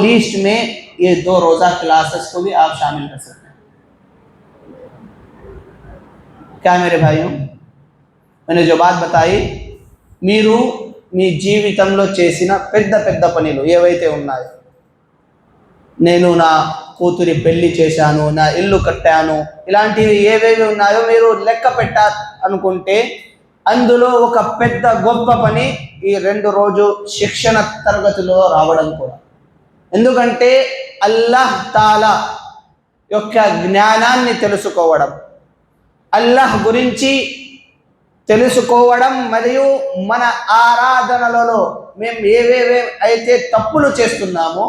List में ये 2 रोज़ा क्लासेस को भी आप शामिल कर सकते हैं। क्या मेरे भाइयों, मैंने जो बात बताई, మీరు మీ జీవితంలో చేసిన పెద్ద పెద్ద పనులు ఏవైతే ఉన్నాయో, నేను నా కూతురి పెళ్లి చేశాను, నా ఇల్లు కట్టాను, ఇలాంటివి ఏవేవి ఉన్నాయో మీరు లెక్క అనుకుంటే అందులో ఒక పెద్ద గొప్ప పని ఈ 2 రోజు శిక్షణ తరగతిలో రావడం కూడా. ఎందుకంటే అల్లాహ్ తాలా యొక్క జ్ఞానాన్ని తెలుసుకోవడం, అల్లాహ్ గురించి తెలుసుకోవడం, మరియు మన ఆరాధనలలో మేము ఏవేవి అయితే తప్పులు చేస్తున్నామో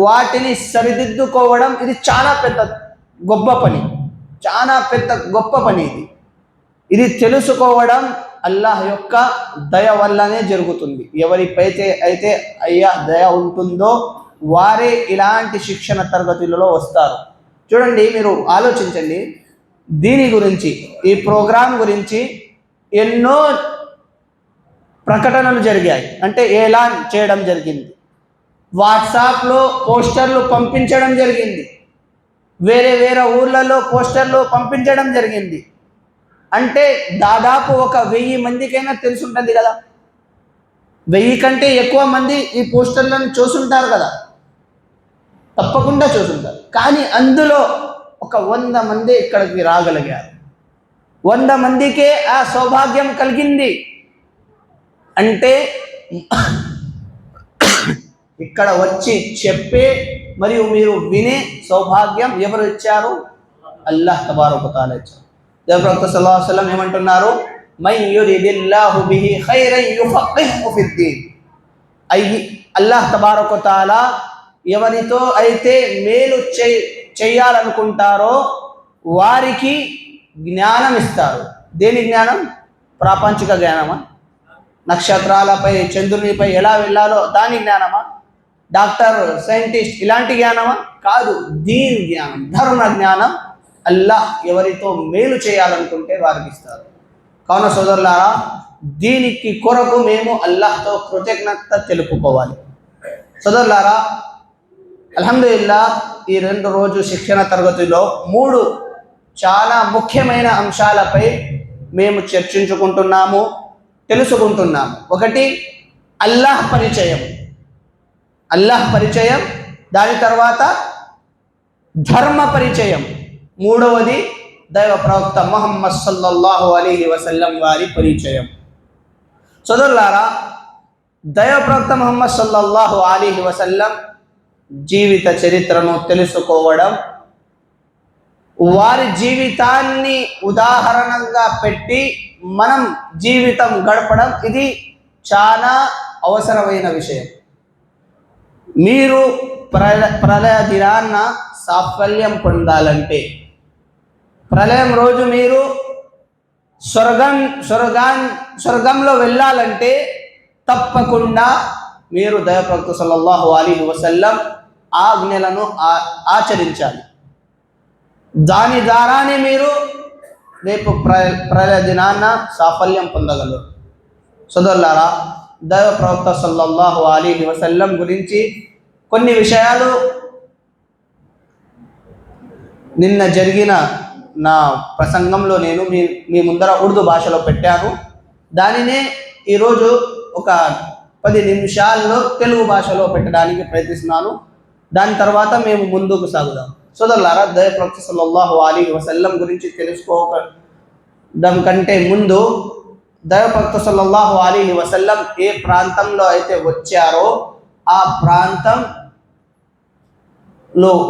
వాటిని సరిదిద్దుకోవడం, ఇది చాలా పెద్ద గొప్ప పని, చాలా పెద్ద గొప్ప పని. ఇది తెలుసుకోవడం అల్లాహ్ యొక్క దయ వల్లనే జరుగుతుంది. ఎవరిపైతే అయితే అల్లాహ్ దయ ఉంటుందో వారే ఇలాంటి శిక్షణ తరగతులలో వస్తారు. చూడండి, మీరు ఆలోచించండి, దీని గురించి, ఈ ప్రోగ్రాం గురించి ఎన్నో ప్రకటనలు జరిగాయి, అంటే ఏలాన్ చేయడం జరిగింది, వాట్సాప్లో పోస్టర్లు పంపించడం జరిగింది, వేరే వేరే ఊర్లలో పోస్టర్లు పంపించడం జరిగింది. అంటే దాదాపు ఒక 1000 మందికైనా తెలుసుంటుంది కదా, 1000 కంటే ఎక్కువ మంది ఈ పోస్టర్లను చూసుంటారు కదా, తప్పకుండా చూసుంటారు. కానీ అందులో ఒక 100 మంది ఇక్కడికి రాగలిగారు, 100 మందికే ఆ సౌభాగ్యం కలిగింది. అంటే ఇక్కడ వచ్చి చెప్పే మరియు మీరు వినే సౌభాగ్యం ఎవరు ఇచ్చారు? అల్లాహ్ తబారక వ తఆలా ఇచ్చారు. ప్రవక్త సల్లల్లాహు అలైహి వసల్లం ఏమంటున్నారు? మై యురిదిల్లాహు బిహి ఖైరన్ యుఫఖ్ఖిహు ఫిద్దీన్. అల్లాహ్ తబారక వ తఆలా ఎవరితో అయితే మేలు చేయాలనుకుంటారో వారికి జ్ఞానం ఇస్తారు. దేని జ్ఞానం? ప్రాపంచిక జ్ఞానమా? నక్షత్రాలపై, చంద్రునిపై ఎలా వెళ్ళాలో దాని జ్ఞానమా? డాక్టర్, సైంటిస్ట్ ఇలాంటి జ్ఞానమా? కాదు, దీన్ జ్ఞానం, ధర్మ జ్ఞానం అల్లాహ్ ఎవరితో మేలు చేయాలనుకుంటే వారికి ఇస్తారు. కావున సోదరులారా, దీనికి కొరకు మేము అల్లాహ్తో కృతజ్ఞత తెలుపుకోవాలి. సోదరులారా, అల్హమ్దులిల్లాహ్, ఈ 2 రోజు శిక్షణ తరగతిలో 3 చాలా ముఖ్యమైన అంశాలపై మేము చర్చించుకుంటున్నాము, తెలుసుకుంటున్నాము. ఒకటి అల్లాహ్ పరిచయం, దాని తర్వాత ధర్మ పరిచయం, మూడవది దైవ ప్రవక్త ముహమ్మద్ సల్లల్లాహు అలైహి వసల్లం వారి పరిచయం. సోదరులారా, దైవ ప్రవక్త ముహమ్మద్ సల్లల్లాహు అలైహి వసల్లం జీవిత చరిత్రను తెలుసుకోవడం, వారి జీవితాన్ని ఉదాహరణంగా పెట్టి మనం జీవితం గడపడం, ఇది చాలా అవసరమైన విషయం. మీరు ప్రళయ దినాన్న సాఫల్యం పొందాలంటే, ప్రళయం రోజు మీరు స్వర్గంలో వెళ్ళాలంటే తప్పకుండా మీరు దైవ ప్రవక్త సల్లల్లాహు అలైహి వసల్లం ఆజ్ఞలను ఆచరించాలి. దాని ద్వారానే మీరు రేపు ప్రళయ దినాన్న సాఫల్యం పొందగలరు. సోదరులారా, దైవ ప్రవక్త సల్లల్లాహు అలైహి వసల్లం గురించి కొన్ని విషయాలు నిన్న జరిగిన నా ప్రసంగంలో నేను మీ ముందర ఉర్దూ భాషలో పెట్టాను. దానినే ఈరోజు ఒక 10 నిమిషాల్లో తెలుగు భాషలో పెట్టడానికి ప్రయత్నిస్తున్నాను. దాని తర్వాత మేము ముందుకు సాగుదాం. సోదరులారా, దైవ ప్రవక్త సల్లల్లాహు అలైహి వసల్లం గురించి తెలుసుకోవడం కంటే ముందు, దైవ ప్రవక్త సల్లల్లాహు అలైహి వసల్లం ఏ ప్రాంతంలో అయితే వచ్చారో ఆ ప్రాంతంలో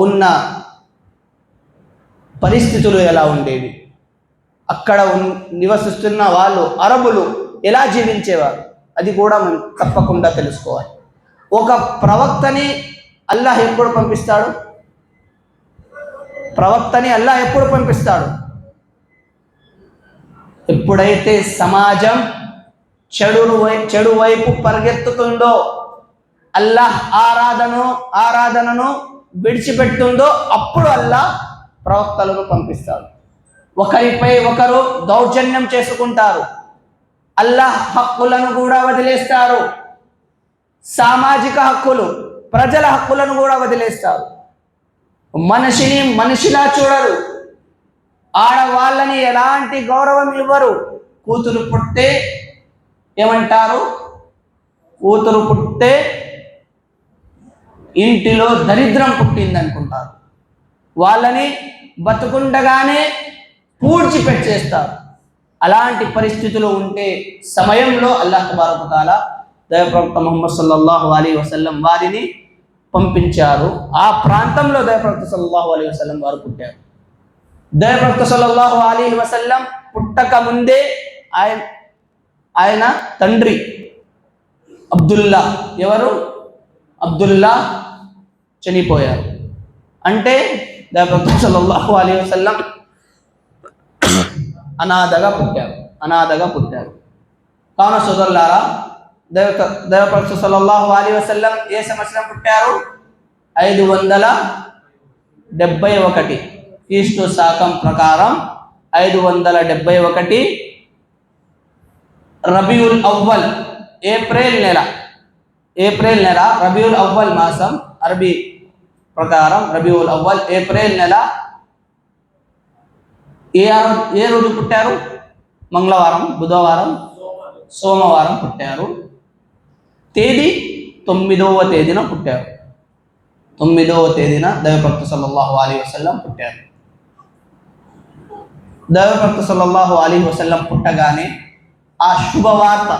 ఉన్న పరిస్థితులు ఎలా ఉండేవి, అక్కడ నివసిస్తున్న వాళ్ళు అరబులు ఎలా జీవించేవారు, అది కూడా మనం తప్పకుండా తెలుసుకోవాలి. ఒక ప్రవక్తని అల్లాహ్ ఎప్పుడు పంపిస్తాడు? ఎప్పుడైతే సమాజం చెడు వైపు పరిగెత్తుతుందో, అల్లాహ్ ఆరాధనను విడిచిపెట్టుందో, అప్పుడు అల్లాహ్ ప్రవక్తలను పంపిస్తాడు. ఒకరిపై ఒకరు దౌర్జన్యం చేసుకుంటారు, అల్లాహ్ హక్కులను కూడా వదిలేస్తారు. సామాజిక హక్కులు, ప్రజల హక్కులను కూడా వదిలేస్తారు. మనిషిని మనిషిలా చూడరు. ఆడవాళ్ళని ఎలాంటి గౌరవం ఇవ్వరు. కూతురు పుట్టే ఏమంటారు? కూతురు పుట్టే ఇంటిలో దరిద్రం పుట్టింది అనుకుంటారు. వాళ్ళని బతుకుండగానే పూడ్చిపెట్టేస్తారు. అలాంటి పరిస్థితులు ఉంటే సమయంలో అల్లాహ్ తబారక వ తఆలా దైవప్రవక్త ముహమ్మద్ సల్లల్లాహు అలైహి వసల్లం వారిని పంపించారు. ఆ ప్రాంతంలో దైవప్రవక్త సల్లల్లాహు అలైహి వసల్లం వారు పుట్టారు. దైవప్రవక్త సల్లల్లాహు అలైహి వసల్లం పుట్టక ముందే ఆయన తండ్రి అబ్దుల్లా, ఎవరు? అబ్దుల్లా చనిపోయారు. అంటే దైవప్రవక్త సల్లల్లాహు అలైహి వసల్లం అనాథగా పుట్టారు. కావున సోదరులారా, దైవప్రవక్త సల్లల్లాహు అలైహి వసల్లం ఏ సంవత్సరం పుట్టారు? 571 క్రీస్తు శకం ప్రకారం 571 రబీఉల్ అవ్వల్ ఏప్రిల్ నెల రబీఉల్ అవ్వల్ మాసం, అరబీ ప్రకారం రబీఉల్ అవ్వల్ ఏప్రిల్ నెల ఏ రోజు పుట్టారు? మంగళవారం, బుధవారం, సోమవారం పుట్టారు. తేదీ 9వ తేదీన పుట్టారు. 9వ తేదీన దైవప్రవక్త సల్లల్లాహు అలైహి వసల్లం పుట్టారు. దైవప్రవక్త సల్లల్లాహు అలైహి వసల్లం పుట్టగానే ఆ శుభవార్త,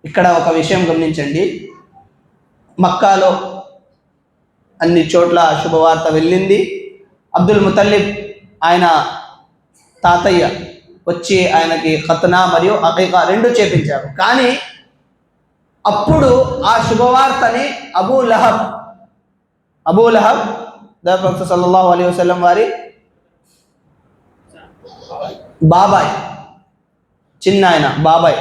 ఇక్కడ ఒక విషయం గమనించండి, మక్కాలో అన్ని చోట్ల శుభవార్త వెళ్ళింది. అబ్దుల్ ముతల్లిబ్ ఆయన తాతయ్య వచ్చి ఆయనకి ఖత్నా మరియు అకీకా రెండు చేపించారు. కానీ అప్పుడు ఆ శుభవార్తని అబూ లహబ్ దైవప్రవక్త సల్లల్లాహు అలైహి వసల్లం వారి బాబాయ్, చిన్న ఆయన బాబాయ్,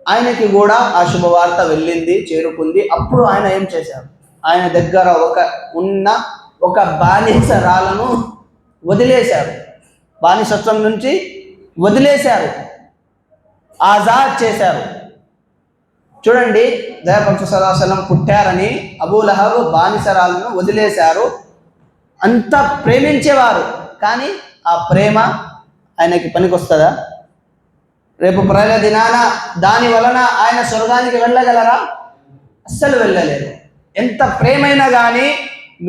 ఆయనకి కూడా ఆ శుభవార్త వెళ్ళింది, చేరుకుంది. అప్పుడు ఆయన ఏం చేశారు? ఆయన దగ్గర ఉన్న ఒక బానిసరాలను వదిలేశారు. బానిసత్వం నుంచి వదిలేశారు, ఆజాద్ చేశారు. చూడండి, దైవప్రవక్త సల్లల్లాహు అలైహి వసల్లం పుట్టారని అబూ లహబ్ బానిసరాలను వదిలేశారు. అంత ప్రేమించేవారు, కానీ ఆ ప్రేమ ఆయనకి పనికొస్తుందా? రేపు ప్రళయ దినాన దాని వలన ఆయన స్వర్గానికి వెళ్ళగలరా? అస్సలు వెళ్ళలేరు. ఎంత ప్రేమైనా కానీ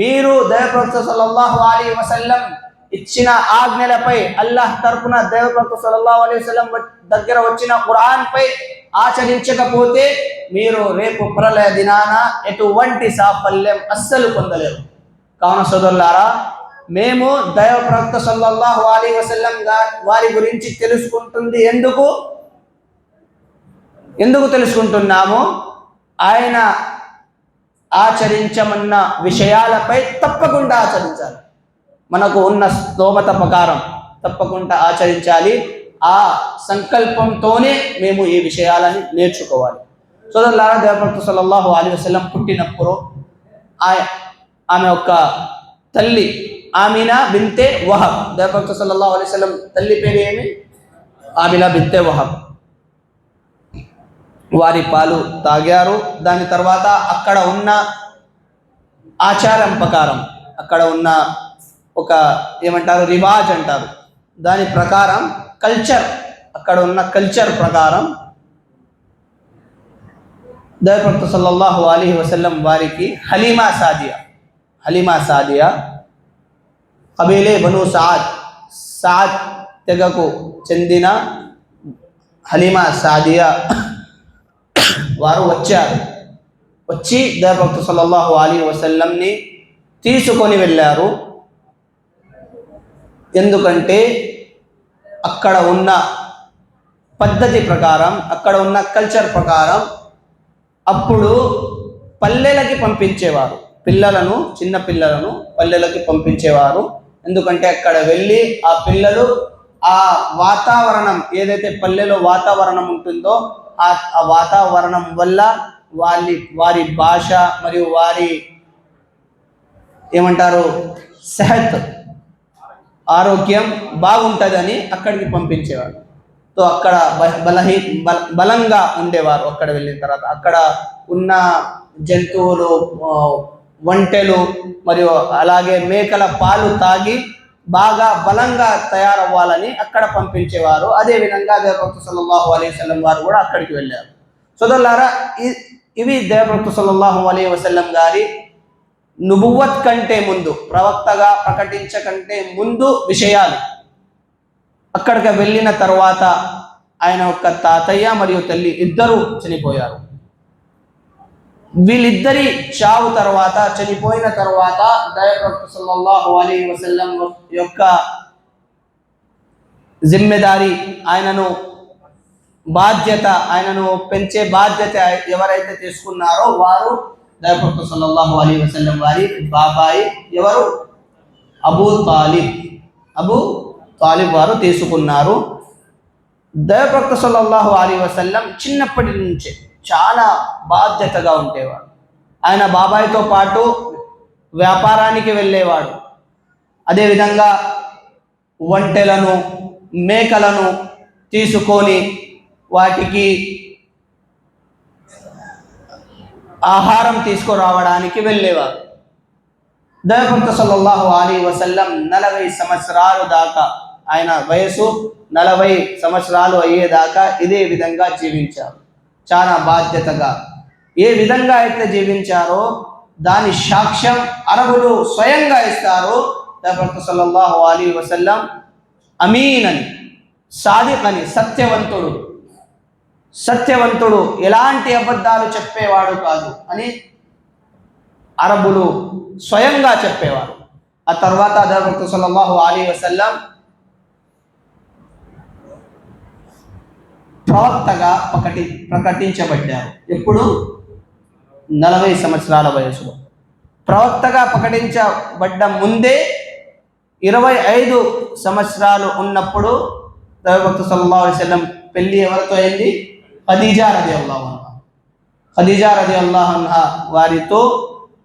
మీరు దైవప్రవక్త సల్లల్లాహు అలైహి వసల్లం ఇచ్చిన ఆజ్ఞలపై, అల్లాహ్ తరపున దైవప్రవక్త సల్లల్లాహు అలైహి వసల్లం దగ్గర వచ్చిన ఖురాన్ పై ఆచరించకపోతే మీరు రేపు ప్రళయ దినాన ఎటువంటి సాఫల్యం అస్సలు పొందలేరు. కావున సోదరులారా, మేము దైవప్రవక్త సల్లల్లాహు అలైహి వసల్లం వారి గురించి తెలుసుకుంటుంది ఎందుకు తెలుసుకుంటున్నాము? ఆయన ఆచరించమన్న విషయాలపై తప్పకుండా ఆచరించాలి. మనకు ఉన్న స్తోమత ప్రకారం తప్పకుండా ఆచరించాలి. ఆ సంకల్పంతోనే మేము ఈ విషయాలని నేర్చుకోవాలి. సోదరులారా, దైవప్రవక్త సల్లల్లాహు అలైహి వసల్లం పుట్టినప్పుడు ఆమె యొక్క తల్లి ఆమినా బింతే వహబ్, దైవప్రవక్త సల్లల్లాహు అలైహి వసల్లం తల్లి పేరు ఏమి? ఆమినా బింతే వహబ్. వారి పాలు తాగారు. దాని తర్వాత అక్కడ ఉన్న ఆచారం ప్రకారం, అక్కడ ఉన్న ఒక ఏమంటారు, రివాజ్ అంటారు, దాని ప్రకారం కల్చర్, అక్కడ ఉన్న కల్చర్ ప్రకారం దైవప్రవక్త సల్లల్లాహు అలైహి వసల్లం వారికి హలీమా సాదియా కబీలే బను సాద్ తెగకు చెందిన హలీమా సాదియా వారు వచ్చి దైవప్రవక్త సల్లల్లాహు అలైహి వసల్లంని తీసుకొని వెళ్ళారు. ఎందుకంటే అక్కడ ఉన్న పద్ధతి ప్రకారం, అక్కడ ఉన్న కల్చర్ ప్రకారం అప్పుడు పల్లెలకి పంపించేవారు, చిన్న పిల్లలను పల్లెలకి పంపించేవారు. ఎందుకంటే అక్కడ వెళ్ళి ఆ పిల్లలు ఆ వాతావరణం, ఏదైతే పల్లెలో వాతావరణం ఉంటుందో ఆ వాతావరణం వల్ల వారి భాష మరియు వారి ఏమంటారు సెహత్, ఆరోగ్యం బాగుంటుందని అక్కడికి పంపించేవారు. సో అక్కడ బలంగా ఉండేవారు. అక్కడ వెళ్ళిన తర్వాత అక్కడ ఉన్న జంతువులు, ఒంటెలు మరియు అలాగే మేకల పాలు తాగి బాగా బలంగా తయారవ్వాలని అక్కడ పంపించేవారు. అదేవిధంగా దైవప్రవక్త సల్లల్లాహు అలైహి వసల్లం వారు కూడా అక్కడికి వెళ్ళారు. సోదరులారా, ఇవి దైవప్రవక్త సల్లల్లాహు అలైహి వసల్లం గారి నుబువ్వత్ కంటే ముందు, ప్రవక్తగా ప్రకటించకంటే ముందు విషయాలు. అక్కడికి వెళ్ళిన తర్వాత ఆయన యొక్క తాతయ్య మరియు తల్లి ఇద్దరు చనిపోయారు. వీళ్ళిద్దరి చావు తర్వాత, చనిపోయిన తర్వాత దైవప్రవక్త సల్లల్లాహు అలైహి వసల్లం యొక్క జిమ్మెదారి, ఆయనను పెంచే బాధ్యత ఎవరైతే తీసుకున్నారో వారు దైవప్రవక్త సల్లల్లాహు అలైహి వసల్లం వారి బాబాయి ఎవరు? అబూ తాలిబ్ వారు తీసుకున్నారు. దైవప్రవక్త సల్లల్లాహు అలైహి వసల్లం చిన్నప్పటి నుంచే చాలా బాధ్యతగా ఉండేవాడు. ఆయన బాబాయితో పాటు వ్యాపారానికి వెళ్ళేవాడు. అదేవిధంగా ఒంటెలను, మేకలను తీసుకొని వాటికి ఆహారం తీసుకురావడానికి వెళ్ళేవారు. దైవప్రవక్త సల్లల్లాహు అలైహి వసల్లం 40 సంవత్సరాలు దాకా, ఆయన వయసు 40 సంవత్సరాలు అయ్యేదాకా ఇదే విధంగా జీవించారు. చాలా బాధ్యతగా ఏ విధంగా అయితే జీవించారో దాని సాక్ష్యం అరబులు స్వయంగా ఇస్తారు. దైవప్రవక్త సల్లల్లాహు అలైహి వసల్లం అమీన్ అని, సాదిక్ అని, సత్యవంతుడు, ఎలాంటి అబద్ధాలు చెప్పేవాడు కాదు అని అరబులు స్వయంగా చెప్పేవారు. ఆ తర్వాత దైవప్రవక్త సల్లల్లాహు అలైహి వసల్లం ప్రవక్తగా ప్రకటించబడ్డారు. ఎప్పుడు? 40 సంవత్సరాల వయసులో. ప్రవక్తగా ప్రకటించబడ్డ ముందే 25 సంవత్సరాలు ఉన్నప్పుడు దైవప్రవక్త సల్లల్లాహు అలైహి వసల్లం పెళ్లి ఎవరితో అయింది? ఖదీజా రదియల్లాహు అన్హా వారితో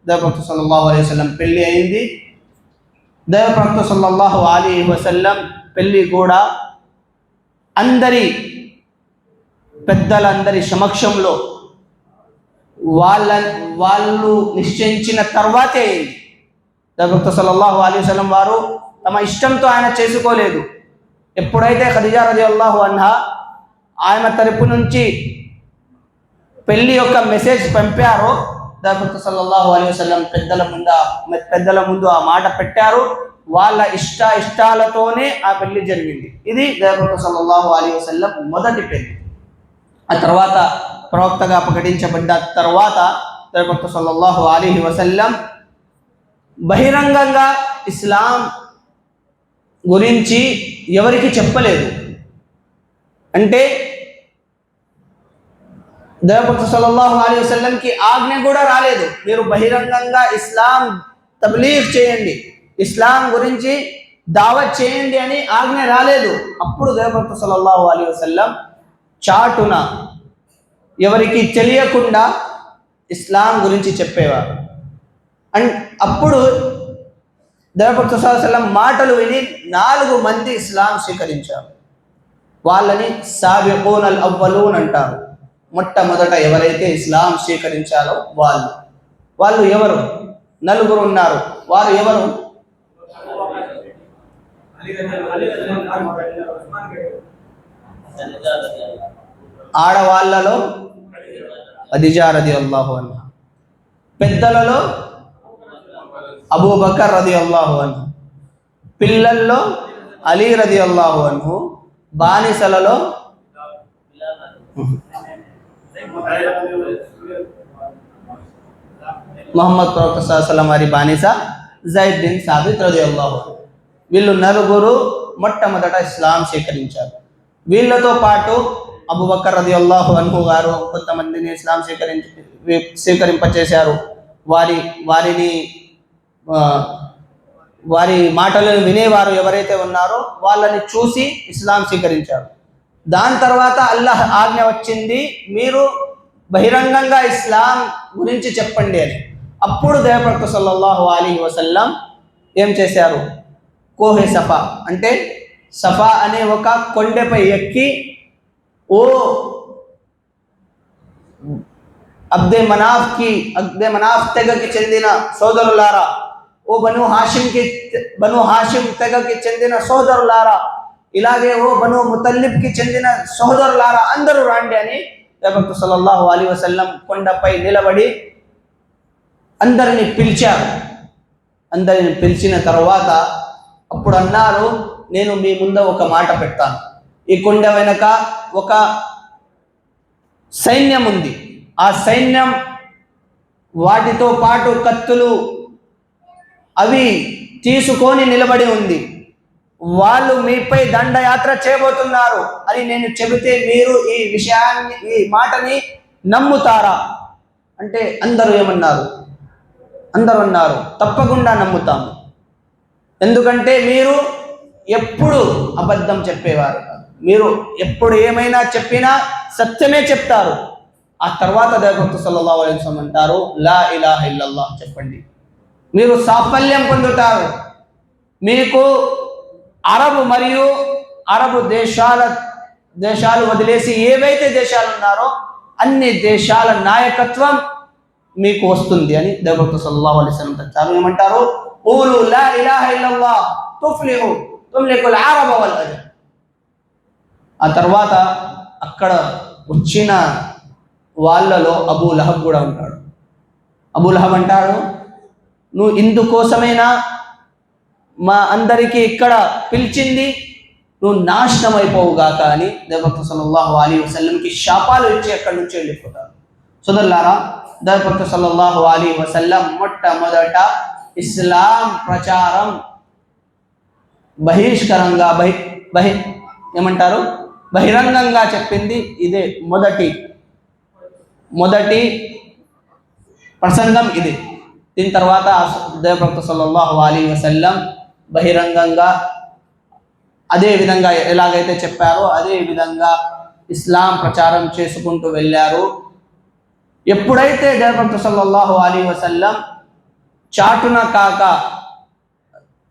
దైవప్రవక్త సల్లల్లాహు అలైహి వసల్లం పెళ్లి అయింది. దైవప్రవక్త సల్లల్లాహు అలైహి వసల్లం పెళ్లి కూడా పెద్దలందరి సమక్షంలో వాళ్ళు నిశ్చయించిన తర్వాతే అయింది. దైవప్రవక్త సల్లల్లాహు అలైహి వసల్లం వారు తమ ఇష్టంతో ఆయన చేసుకోలేదు. ఎప్పుడైతే ఖదీజా రదియల్లాహు అన్హా ఆమె తరపు నుంచి పెళ్లి యొక్క మెసేజ్ పంపారో, దైవప్రవక్త సల్లల్లాహు అలైహి వసల్లం పెద్దల ముందు ఆ మాట పెట్టారు. వాళ్ళ ఇష్టాలతోనే ఆ పెళ్లి జరిగింది. ఇది దైవప్రవక్త సల్లల్లాహు అలైహి వసల్లం మొదటి పెళ్లి. ఆ తర్వాత ప్రవక్తగా ప్రకటించబడ్డ తర్వాత దైవప్రవక్త సల్లల్లాహు అలైహి వసల్లం బహిరంగంగా ఇస్లాం గురించి ఎవరికి చెప్పలేదు. అంటే దైవప్రవక్త సల్లల్లాహు అలైహి వసల్లంకి ఆజ్ఞ కూడా రాలేదు, మీరు బహిరంగంగా ఇస్లాం తబ్లీగ్ చేయండి, ఇస్లాం గురించి దావత్ చేయండి అని ఆజ్ఞ రాలేదు. అప్పుడు దైవప్రవక్త సల్లల్లాహు అలైహి వసల్లం చాటున ఎవరికి తెలియకుండా ఇస్లాం గురించి చెప్పేవారు. అండ్ అప్పుడు దైవప్రవక్త సల్లల్లాహు అలైహి వసల్లం మాటలు విని 4 మంది ఇస్లాం స్వీకరించారు. వాళ్ళని సాబికూనల్ అవ్వలూన్ అంటారు. మొట్టమొదట ఎవరైతే ఇస్లాం స్వీకరించారో వాళ్ళు ఎవరు? 4 ఉన్నారు. వారు ఎవరు? ఆడవాళ్ళలో ఖదీజా రదియల్లాహు అన్హా, పెద్దలలో అబూబకర్ రదియల్లాహు అన్హు, పిల్లల్లో అలీ రదియల్లాహు అన్హు, బానిసలలో మొహమ్మద్ ప్రవక్త సల్లల్లాహు అలైహి వసల్లం వారి బానిస జైద్ బిన్ సాబిత్ రదియల్లాహు అన్హు. వీళ్ళు 4 మొట్టమొదట ఇస్లాం స్వీకరించారు. వీళ్ళతో పాటు అబూబకర్ రదియల్లాహు అన్హు గారు కొంతమందిని ఇస్లాం స్వీకరింపచేశారు. వారి మాటలను వినేవారు ఎవరైతే ఉన్నారో వాళ్ళని చూసి ఇస్లాం స్వీకరించారు. దాని తర్వాత అల్లాహ్ ఆజ్ఞ వచ్చింది, మీరు బహిరంగంగా ఇస్లాం గురించి చెప్పండి అని. అప్పుడు దైవప్రవక్త సల్లల్లాహు అలైహి వసల్లం ఏం చేశారు? కోహె సఫా అంటే సఫా అనే ఒక కొండపై ఎక్కి, ఓ అబ్దే మనాఫ్ తెగకి చెందిన సోదరులారా, ఓ బను హాషిం తెగకి చెందిన సోదరులారా, ఇలాగే ఓ బను ముతల్లిబ్కి చెందిన సోదరులారా, అందరూ రాండి అని ప్రవక్త సల్లల్లాహు అలైహి వసల్లం కొండపై నిలబడి అందరిని పిలిచారు. అందరిని పిలిచిన తర్వాత అప్పుడు అన్నారు, నేను మీ ముందు ఒక మాట పెడతాను. ఈ కొండ వెనక ఒక సైన్యం ఉంది. ఆ సైన్యం వాటితో పాటు కత్తులు అవి తీసుకొని నిలబడి ఉంది. వాళ్ళు మీపై దండయాత్ర చేయబోతున్నారు అని నేను చెబితే మీరు ఈ మాటని నమ్ముతారా అంటే అందరూ ఏమన్నారు? అందరూ అన్నారు, తప్పకుండా నమ్ముతాము. ఎందుకంటే మీరు ఎప్పుడు అబద్ధం చెప్పేవారు, మీరు ఎప్పుడు ఏమైనా చెప్పినా సత్యమే చెప్తారు. ఆ తర్వాత ప్రవక్త సల్లల్లాహు అలైహి వసల్లం అంటారు, లా ఇలాహ ఇల్లల్లాహ్ చెప్పండి, మీరు సాఫల్యం పొందుతారు. మీకు అరబు దేశాలు వదిలేసి ఏవైతే దేశాలు ఉన్నారో అన్ని దేశాల నాయకత్వం మీకు వస్తుంది అని ప్రవక్త సల్లల్లాహు అలైహి వసల్లం చెప్పారు. ఏమంటారు? ఊలు లా ఇలాహ ఇల్లల్లాహ్ తుఫ్లిహు తుమ్లికుల్ అరబ వల్ అజమ్. ఆ తర్వాత అక్కడ వచ్చిన వాళ్ళలో అబూ లహబ్ కూడా ఉంటాడు. అబూ లహబ్ అంటాడు, నువ్వు ఇందుకోసమైనా మా అందరికీ ఇక్కడ పిలిచింది, నువ్వు నాశనం అయిపోవుగాక అని ప్రవక్త సల్లల్లాహు అలైహి వసల్లంకి శాపాలు ఇచ్చి అక్కడి నుంచి వెళ్ళిపోతారు. సోదరులారా, ప్రవక్త సల్లల్లాహు అలైహి వసల్లం మొట్టమొదట ఇస్లాం ప్రచారం బహిరంగంగా చెప్పింది ఇదే. మొదటి ప్రసంగం ఇది. దీని తర్వాత ప్రవక్త సల్లల్లాహు అలైహి వసల్లం బహిరంగంగా అదే విధంగా ఎలాగైతే చెప్పారో అదే విధంగా ఇస్లాం ప్రచారం చేసుకుంటూ వెళ్ళారు. ఎప్పుడైతే ప్రవక్త సల్లల్లాహు అలైహి వసల్లం చాటున కాక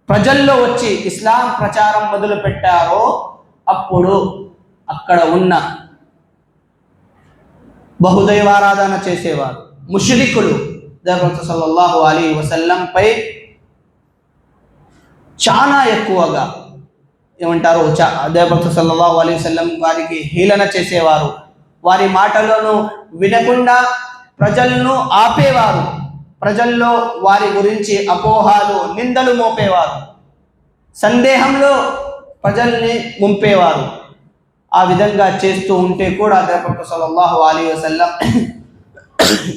ప్రజల్లో వచ్చి ఇస్లాం ప్రచారం మొదలు పెట్టారో అప్పుడు అక్కడ ఉన్న బహుదైవారాధన చేసేవారు ముష్రికులు ప్రవక్త సల్లల్లాహు అలైహి వసల్లం పై చాలా ఎక్కువగా ఏమంటారు, ప్రవక్త సల్లల్లాహు అలైహి వసల్లం వారికి హేళన చేసేవారు. వారి మాటలను వినకుండా ప్రజలను ఆపేవారు. ప్రజల్లో వారి గురించి అపోహాలు, నిందలు మోపేవారు. సందేహంలో ప్రజల్ని ముంపేవారు. ఆ విధంగా చేస్తూ ఉంటే కూడా ప్రవక్త సల్లల్లాహు అలైహి వసల్లం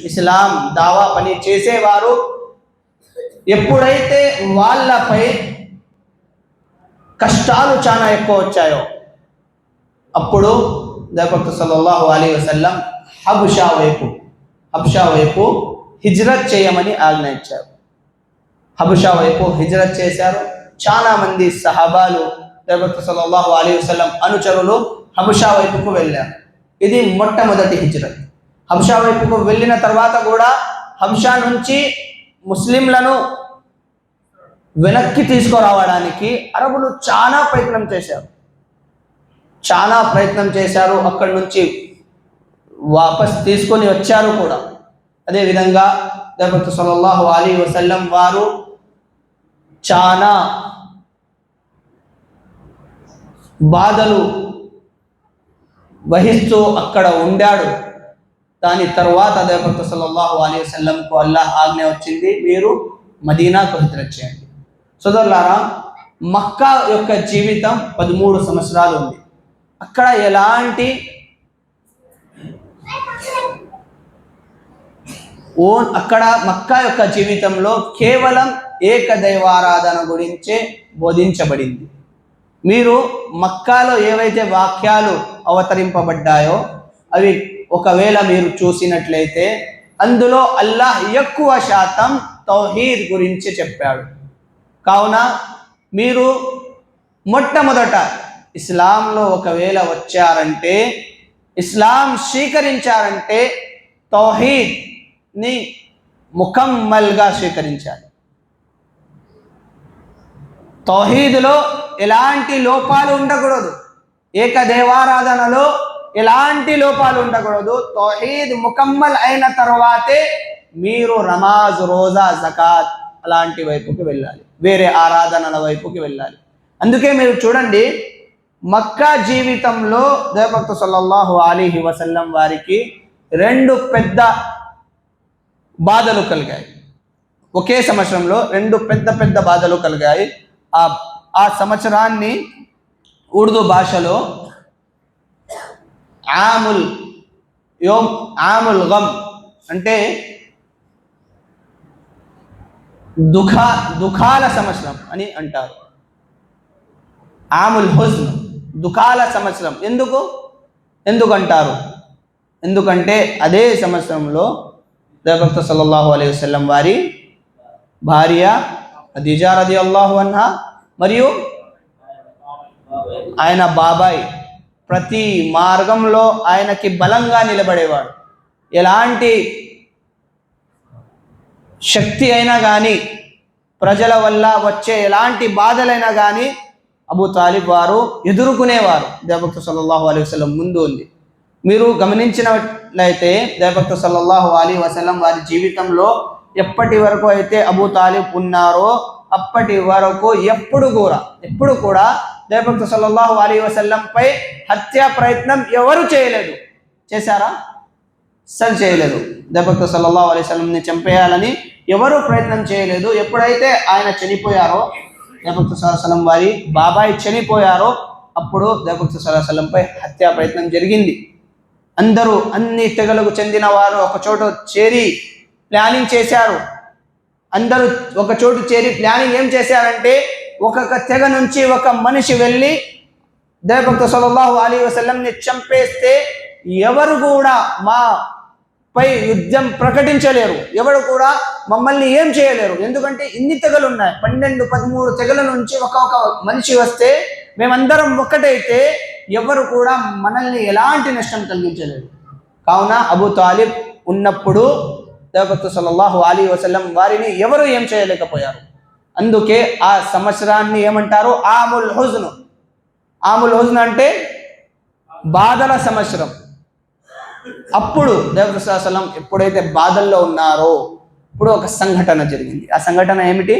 ఇస్లాం దావా పని చేసేవారు. ఎప్పుడైతే వాళ్ళపై కష్టాలు చాలా ఎక్కువ వచ్చాయో అప్పుడు ప్రవక్త సల్లల్లాహు అలైహి వసల్లం హబషా వైపు హిజ్రత్ చేయమని ఆజ్ఞ ఇచ్చారు. హబషా వైపు హిజ్రత్ చేశారు. చాలా మంది సహాబాలు ప్రవక్త సల్లల్లాహు అలైహి వసల్లం అనుచరులు హబషా వైపుకు వెళ్ళారు. ఇది మొట్టమొదటి హిజ్రత్. హబషా వైపుకు వెళ్ళిన తర్వాత కూడా హబషా నుంచి ముస్లింలను వెనక్కి తీసుకురావడానికి అరబులు చాలా ప్రయత్నం చేశారు. అక్కడి నుంచి వాపస్ తీసుకొని వచ్చారు కూడా. అదేవిధంగా ప్రవక్త సల్లల్లాహు అలైహి వసల్లం వారు చాలా బాధలు వహిస్తూ అక్కడ ఉండాడు. దాని తర్వాత ప్రవక్త సల్లల్లాహు అలైహి వసల్లంకు అల్లాహ్ ఆజ్ఞ వచ్చింది, మీరు మదీనాకు హిజ్రత్ చేయండి. సోదరులారా, మక్కా యొక్క జీవితం 13 సంవత్సరాలు ఉంది. అక్కడ ఎలాంటి మక్కా యొక్క జీవితంలో కేవలం ఏకదైవారాధన గురించే బోధించబడింది. మీరు మక్కాలో ఏవైతే వాక్యాలు అవతరింపబడ్డాయో అవి ఒకవేళ మీరు చూసినట్లయితే అందులో అల్లాహ్ ఎక్కువ శాతం తౌహీద్ గురించి చెప్పాడు. కావున మీరు మొట్టమొదట ఇస్లాంలో ఒకవేళ వచ్చారంటే, ఇస్లాం స్వీకరించారంటే తౌహీద్ని ముకమ్మల్గా స్వీకరించాలి. తౌహీద్లో ఎలాంటి లోపాలు ఉండకూడదు. ఏకదేవారాధనలో ఎలాంటి లోపాలు ఉండకూడదు. తౌహీద్ ముకమ్మల్ అయిన తర్వాతే మీరు నమాజ్, రోజా, జకాత్ అలాంటి వైపుకి వెళ్ళాలి, వేరే ఆరాధనల వైపుకి వెళ్ళాలి. అందుకే మీరు చూడండి, మక్కా జీవితంలో దైవభక్త సల్లల్లాహు అలైహి వసల్లం వారికి 2 పెద్ద బాధలు కలిగాయి. ఒకే సంవత్సరంలో 2 పెద్ద బాధలు కలిగాయి. ఆ సంవత్సరాన్ని ఉర్దూ భాషలో ఆముల్ గమ్ అంటే దుఃఖాల సంవత్సరం అని అంటారు. ఆముల్ హుజ్న్, దుఃఖాల సంవత్సరం. ఎందుకంటారు? ఎందుకంటే అదే సంవత్సరంలో దైవభక్త సల్లల్లాహు అలైహి వసల్లం వారి భార్య ఖదీజా రదియల్లాహు అన్హా మరియు ఆయన బాబాయ్ ప్రతి మార్గంలో ఆయనకి బలంగా నిలబడేవాడు. ఎలాంటి శక్తి అయినా కానీ, ప్రజల వల్ల వచ్చే ఎలాంటి బాధలైనా కానీ అబూ తాలిబ్ వారు ఎదుర్కొనేవారు. దైవభక్త సల్లల్లాహు అలైహి వసల్లం ముందు ఉంది. మీరు గమనించినట్లయితే దైవభక్త సల్లల్లాహు అలైహి వసల్లం వారి జీవితంలో ఎప్పటి వరకు అయితే అబూ తాలిబ్ ఉన్నారో అప్పటి వరకు ఎప్పుడు కూడా దైవభక్త సల్లల్లాహు అలైహి వసల్లం పై హత్యా ప్రయత్నం ఎవరు చేయలేదు. చేశారా? అస్సలు చేయలేదు. దైవభక్త సల్లల్లాహు అలైహి వసల్లంని చంపేయాలని ఎవరు ప్రయత్నం చేయలేదు. ఎప్పుడైతే ఆయన చనిపోయారో, దైవభక్త సల్లల్లాహు అలైహి వసల్లం వారి బాబాయ్ చనిపోయారో, అప్పుడు దైవభక్త సల్లల్లాహు అలైహి వసల్లం పై హత్యా ప్రయత్నం జరిగింది. అన్ని తెగలకు చెందిన వారు ఒక చోట చేరి ప్లానింగ్ చేశారు. అందరూ ఒక చోటు చేరి ప్లానింగ్ ఏం చేశారంటే, ఒక్కొక్క తెగ నుంచి ఒక మనిషి వెళ్ళి దైవభక్త సల్లల్లాహు అలైహి వసల్లంని చంపేస్తే ఎవరు కూడా మా పై యుద్ధం ప్రకటించలేరు, ఎవరు కూడా మమ్మల్ని ఏం చేయలేరు. ఎందుకంటే ఇన్ని తెగలు ఉన్నాయి, 12-13 తెగల నుంచి ఒక్కొక్క మనిషి వస్తే మేమందరం ఒక్కటైతే ఎవరు కూడా మనల్ని ఎలాంటి నష్టం కలిగించలేరు. కావున అబూ తాలిబ్ ఉన్నప్పుడు దైవభక్త సల్లల్లాహు అలైహి వసల్లం వారిని ఎవరు ఏం చేయలేకపోయారు. అందుకే ఆ సంవత్సరాన్ని ఏమంటారు? ఆముల్ హుజ్న్. ఆముల్ హుజ్న్ అంటే బాధల సంవత్సరం. అప్పుడు దైవభక్త సల్లల్లాహు అలైహి వసల్లం ఎప్పుడైతే బాధల్లో ఉన్నారో ఇప్పుడు ఒక సంఘటన జరిగింది. ఆ సంఘటన ఏమిటి?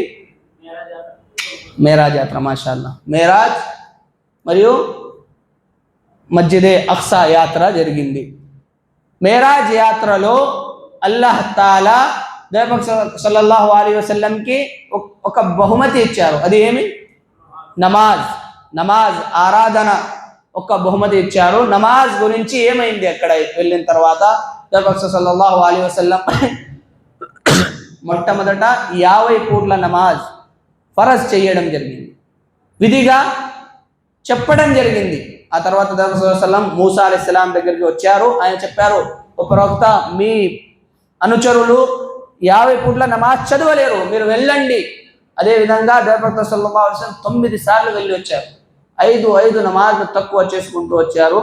మేరాజ్ యాత్ర. మాషాల్లా, మేరాజ్ మరియు మస్జిదే అక్సా యాత్ర జరిగింది. మేరాజ్ యాత్రలో అల్లాహ్ తాలా దైవభక్త సల్లల్లాహు అలైహి వసల్లంకి ఒక బహుమతి ఇచ్చారు. అది ఏమి? నమాజ్ ఆరాధన ఒక బహుమతి ఇచ్చారు. నమాజ్ గురించి ఏమైంది? అక్కడ వెళ్ళిన తర్వాత దైవభక్త సల్లల్లాహు అలైహి వసల్లం మొట్టమొదట 50 పూట్ల నమాజ్ ఫరజ్ చేయడం జరిగింది, విధిగా చెప్పడం జరిగింది. ఆ తర్వాత దైవభక్త సల్లల్లాహు అలైహి వసల్లం మూసా అలైహిస్సలాం దగ్గరికి వచ్చారు. ఆయన చెప్పారు, ఓ ప్రవక్త, మీ అనుచరులు 50 పూట్ల నమాజ్ చదవలేరు, మీరు వెళ్ళండి. అదేవిధంగా దైవభక్త సల్లల్లాహు అలైహి వసల్లం 9 సార్లు వెళ్ళి వచ్చారు. 5 నమాజ్లు తక్కువ చేసుకుంటూ వచ్చారు.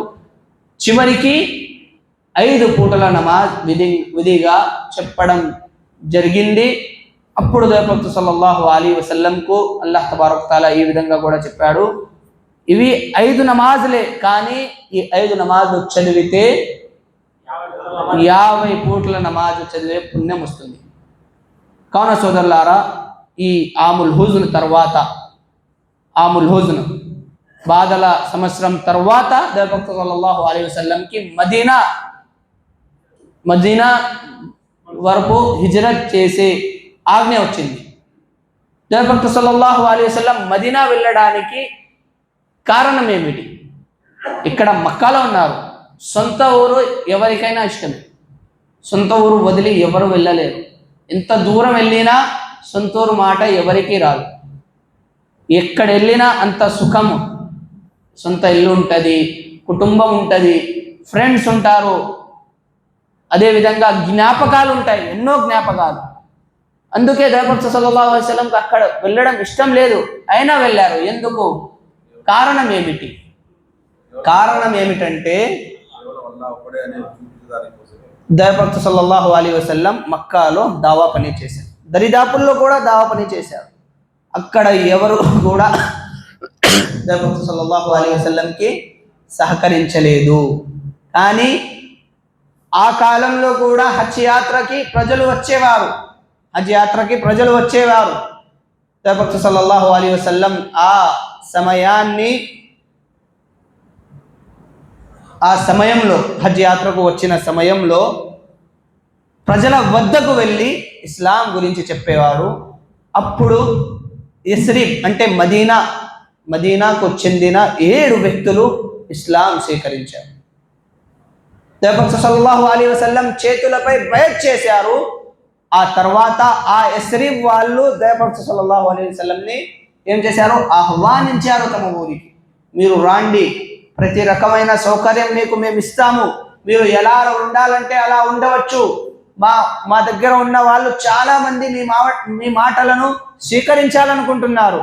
చివరికి 5 పూటల నమాజ్ విధిగా చెప్పడం జరిగింది. అప్పుడు దైవభక్త సల్లల్లాహు అలైహి వసల్లంకు అల్లాహ్ తబారక్ తఆలా ఈ విధంగా కూడా చెప్పాడు, ఇవి 5 నమాజులే, కానీ ఈ 5 నమాజులు చదివితే 50 పూట్ల నమాజ్ చదివే పుణ్యం వస్తుంది. కావున సోదరులారా, ఈ ఆముల్ హుజ్న్ తర్వాత, ఆముల్ హుజ్న్ బాధల సంవత్సరం తర్వాత దైవభక్త సల్లల్లాహు అలైహి వసల్లంకి మదీనా వరకు హిజ్రత్ చేసే ఆజ్ఞ వచ్చింది. దైవభక్త సల్లల్లాహు అలైహి వసల్లం మదీనా వెళ్ళడానికి కారణం ఏమిటి? ఇక్కడ మక్కాలో ఉన్నారు. సొంత ఊరు ఎవరికైనా ఇష్టమే, సొంత ఊరు వదిలి ఎవరు వెళ్ళలేరు. ఎంత దూరం వెళ్ళినా సొంత ఊరు మాట ఎవరికీ రాదు. ఎక్కడ వెళ్ళినా అంత సుఖము. సొంత ఇల్లు ఉంటుంది, కుటుంబం ఉంటుంది, ఫ్రెండ్స్ ఉంటారు, అదేవిధంగా జ్ఞాపకాలు ఉంటాయి, ఎన్నో జ్ఞాపకాలు. అందుకే దైవభక్త సల్లల్లాహు అలైహి వసల్లంకి అక్కడ వెళ్ళడం ఇష్టం లేదు, అయినా వెళ్ళారు. ఎందుకు? కారణం ఏమిటి? కారణం ఏమిటంటే దైవభక్త సల్లల్లాహు అలైహి వసల్లం మక్కాలో దావా పని చేశారు, దరిదాపుల్లో కూడా దావా పని చేశారు. అక్కడ ఎవరు కూడా దైవభక్త సల్లల్లాహు అలైహి వసల్లంకి సహకరించలేదు. కానీ ఆ కాలంలో కూడా హజ్ యాత్రకి ప్రజలు వచ్చేవారు. ప్రవక్త సల్లల్లాహు అలైహి వసల్లం ఆ సమయంలో హజ్ యాత్రకు వచ్చిన సమయంలో ప్రజల వద్దకు వెళ్ళి ఇస్లాం గురించి చెప్పేవారు. అప్పుడు యస్రిబ్ అంటే మదీనాకు చెందిన 7 వ్యక్తులు ఇస్లాం స్వీకరించారు. ప్రవక్త సల్లల్లాహు అలైహి వసల్లం చేతులపై బయట్ చేశారు. ఆ తర్వాత ఆ యస్రిబ్ వాళ్ళు ప్రవక్త సల్లల్లాహు అలైహి వసల్లంని ఏం చేశారు? ఆహ్వానించారు తమ ఊరికి. మీరు రాండి, ప్రతి రకమైన సౌకర్యం మీకు మేము ఇస్తాము, మీరు ఎలా ఉండాలంటే అలా ఉండవచ్చు, మా దగ్గర ఉన్న వాళ్ళు చాలా మంది మీ మాటలను స్వీకరించాలనుకుంటున్నారు.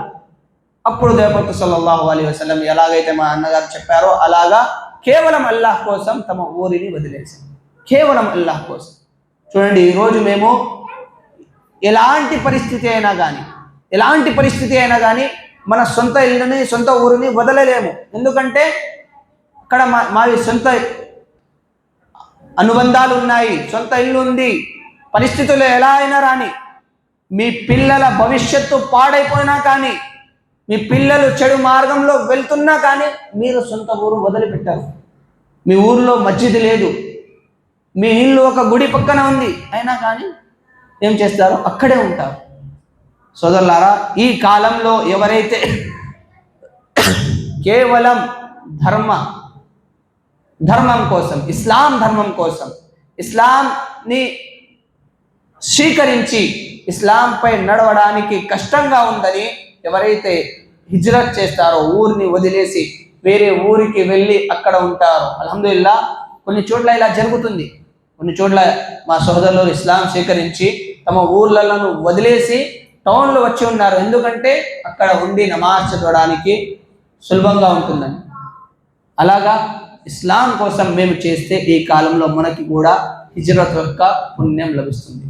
అప్పుడు ప్రవక్త సల్లల్లాహు అలైహి వసల్లం ఎలాగైతే మా అన్నగారు చెప్పారో అలాగా కేవలం అల్లాహ్ కోసం తమ ఊరిని వదిలేశారు. కేవలం అల్లాహ్ కోసం. చూడండి, ఈరోజు మేము ఎలాంటి పరిస్థితి అయినా కానీ మన సొంత ఇల్లుని, సొంత ఊరిని వదలలేము. ఎందుకంటే అక్కడ మావి సొంత అనుబంధాలు ఉన్నాయి, సొంత ఇల్లు ఉంది. పరిస్థితులు ఎలా అయినా రాని, మీ పిల్లల భవిష్యత్తు పాడైపోయినా కానీ, మీ పిల్లలు చెడు మార్గంలో వెళ్తున్నా కానీ మీరు సొంత ఊరు వదిలిపెట్టారు. మీ ఊరిలో మస్జిద్ లేదు, మీ ఇల్లు ఒక గుడి పక్కన ఉంది, అయినా కానీ ఏం చేస్తారు? అక్కడే ఉంటారు. సోదరులారా, ఈ కాలంలో ఎవరైతే కేవలం ధర్మం కోసం, ఇస్లాం ధర్మం కోసం, ఇస్లాంని స్వీకరించి ఇస్లాంపై నడవడానికి కష్టంగా ఉందని ఎవరైతే హిజ్రత్ చేస్తారో, ఊరిని వదిలేసి వేరే ఊరికి వెళ్ళి అక్కడ ఉంటారో, అల్హమ్దులిల్లా కొన్ని చోట్ల ఇలా జరుగుతుంది. కొన్ని చోట్ల మా సోదరులు ఇస్లాం స్వీకరించి తమ ఊర్లను వదిలేసి టౌన్లో వచ్చి ఉన్నారు. ఎందుకంటే అక్కడ ఉండి నమాజ్ చదవడానికి సులభంగా ఉంటుందని. అలాగా ఇస్లాం కోసం మేము చేస్తే ఈ కాలంలో మనకి కూడా హిజ్రత్ యొక్క పుణ్యం లభిస్తుంది.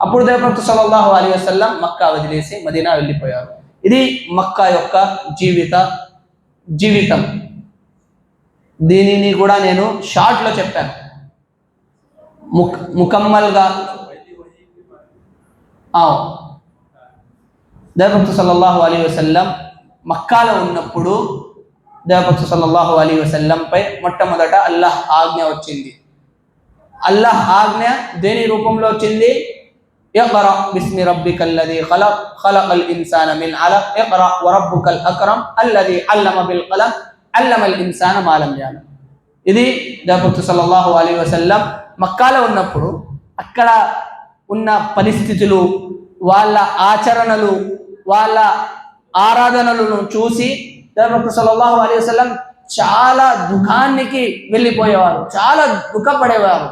అప్పుడు ప్రవక్త సల్లల్లాహు అలైహి వసల్లం మక్కా వదిలేసి మదీనా వెళ్ళిపోయారు. ఇది మక్కా యొక్క జీవితం. దీనిని కూడా నేను షార్ట్లో చెప్పాను. ముకమ్మల్గా ప్రవక్త సల్లల్లాహు అలైహి వసల్లం మక్కాలో ఉన్నప్పుడు ప్రవక్త సల్లల్లాహు అలైహి వసల్లంపై మొట్టమొదట అల్లాహ్ ఆజ్ఞ వచ్చింది. అల్లాహ్ ఆజ్ఞ దేని రూపంలో వచ్చింది? ఇఖ్రా బిస్మి రబ్బికల్లదీ ఖలక్ ఖలకల్ ఇన్సాన మిన్ అలక్ ఇఖ్రా వరబ్బుకల్ అక్రమ్ అల్లదీ అల్లమ బిల్ ఖలం అల్లమల్ ఇన్సాన మా లం యఅలం. ఇది ప్రవక్త సల్లల్లాహు అలైహి వసల్లం మక్కాలో ఉన్నప్పుడు అక్కడ ఉన్న పరిస్థితులు, వాళ్ళ ఆచరణలు, వాళ్ళ ఆరాధనలను చూసి ప్రవక్త సల్లల్లాహు అలైహి వసల్లం చాలా దుఃఖానికి వెళ్ళిపోయేవారు, చాలా దుఃఖపడేవారు.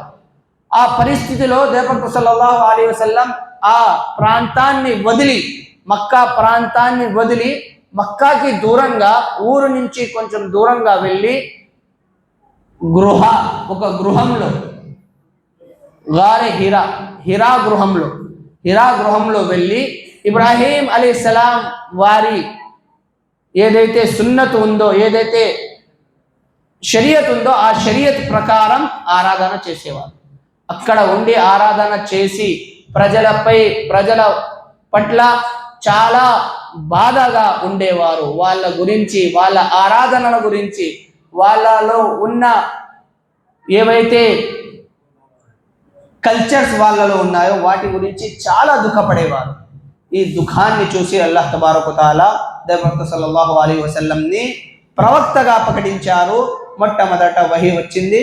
ఆ పరిస్థితిలో ప్రవక్త సల్లల్లాహు అలైహి వసల్లం ఆ ప్రాంతాన్ని వదిలి, మక్కా ప్రాంతాన్ని వదిలి మక్కాకి దూరంగా, ఊరు నుంచి కొంచెం దూరంగా వెళ్ళి ఒక గృహంలో, గారే హిరా గృహంలో వెళ్ళి ఇబ్రాహీం అలైహిస్సలాం వారి ఏదైతే సున్నత్ ఉందో, ఏదైతే షరియత్ ఉందో ఆ షరియత్ ప్రకారం ఆరాధన చేసేవారు. అక్కడ ఉండి ఆరాధన చేసి ప్రజల పట్ల చాలా బాధగా ఉండేవారు. వాళ్ళ గురించి, వాళ్ళ ఆరాధనల గురించి, వాళ్ళలో ఉన్న ఏవైతే కల్చర్స్ వాళ్ళలో ఉన్నాయో వాటి గురించి చాలా దుఃఖపడేవారు. ఈ దుఃఖాన్ని చూసి అల్లాహ్ తబారక తఆలా ప్రవక్త సల్లల్లాహు అలైహి వసల్లంని ప్రవక్తగా ప్రకటించారు. మొట్టమొదట వహీ వచ్చింది,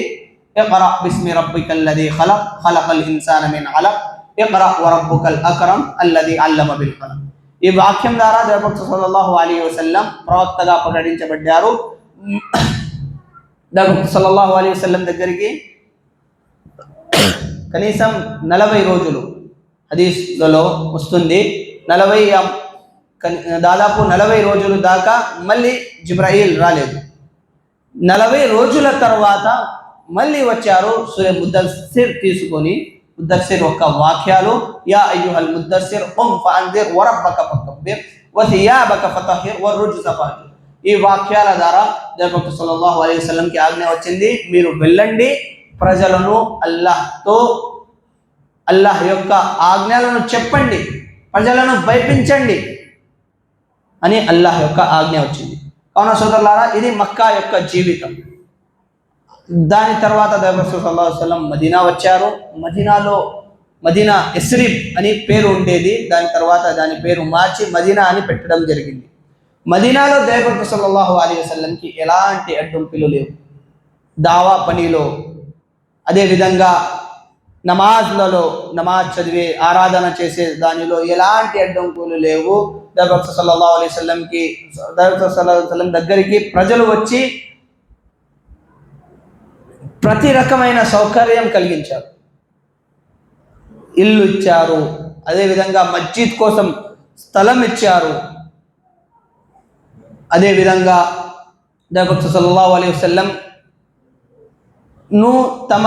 ఇఖ్రా బిస్మి రబ్బికల్లదీ ఖలక్ ఖలకల్ ఇన్సాన మిన్ అలక్ ఇఖ్రా వరబ్బుకల్ అక్రమ్ అల్లదీ అల్లమ బిల్ ఖలం. ఈ వాక్యం ద్వారా ప్రవక్త సల్లల్లాహు అలైహి వసల్లం ప్రవక్తగా ప్రకటించబడ్డారు. ప్రవక్త సల్లల్లాహు అలైహి వసల్లం దగ్గరికి కనీసం 40 రోజులు, హదీస్లలో వస్తుంది, దాదాపు 40 రోజుల దాకా మళ్ళీ జిబ్రాయిల్ రాలేదు. 40 రోజుల తర్వాత మళ్ళీ వచ్చారు. సూరా ముద్దస్సిర్ తీసుకొని, ముద్దస్సిర్ యొక్క వాక్యాలు, యా అయ్యుహల్ ముద్దస్సిర్ ఖుమ్ ఫఅన్జిర్ వరబ్బక ఫకబ్బిర్ వసియాబక ఫతహిర్ వరుజ్జ ఫహజుర్. ఈ వాక్యాల ద్వారా ప్రవక్త సల్లల్లాహు అలైహి వసల్లంకి ఆజ్ఞ వచ్చింది, మీరు వెళ్ళండి, ప్రజలను అల్లాహ్ యొక్క ఆజ్ఞలను చెప్పండి, ప్రజలను భయపించండి అని అల్లాహ్ యొక్క ఆజ్ఞ వచ్చింది. కావున సోదరులారా, ఇది మక్కా యొక్క జీవితం. దాని తర్వాత ప్రవక్త సల్లల్లాహు అలైహి వసల్లం మదీనా వచ్చారు. మదీనా యస్రిబ్ అని పేరు ఉండేది, దాని తర్వాత దాని పేరు మార్చి మదీనా అని పెట్టడం జరిగింది. మదీనాలో ప్రవక్త సల్లల్లాహు అలైహి వసల్లంకి ఎలాంటి అడ్డంకులు లేవు. దావా పనిలో, అదేవిధంగా నమాజ్ చదివే, ఆరాధన చేసే దానిలో ఎలాంటి అడ్డంకులు లేవు. ప్రవక్త సల్లల్లాహు అలైహి వసల్లం దగ్గరికి ప్రజలు వచ్చి ప్రతి రకమైన సౌకర్యం కలిగించారు. ఇల్లు ఇచ్చారు, అదేవిధంగా మస్జిద్ కోసం స్థలం ఇచ్చారు. అదేవిధంగా ప్రవక్త సల్లల్లాహు అలైహి వసల్లం తమ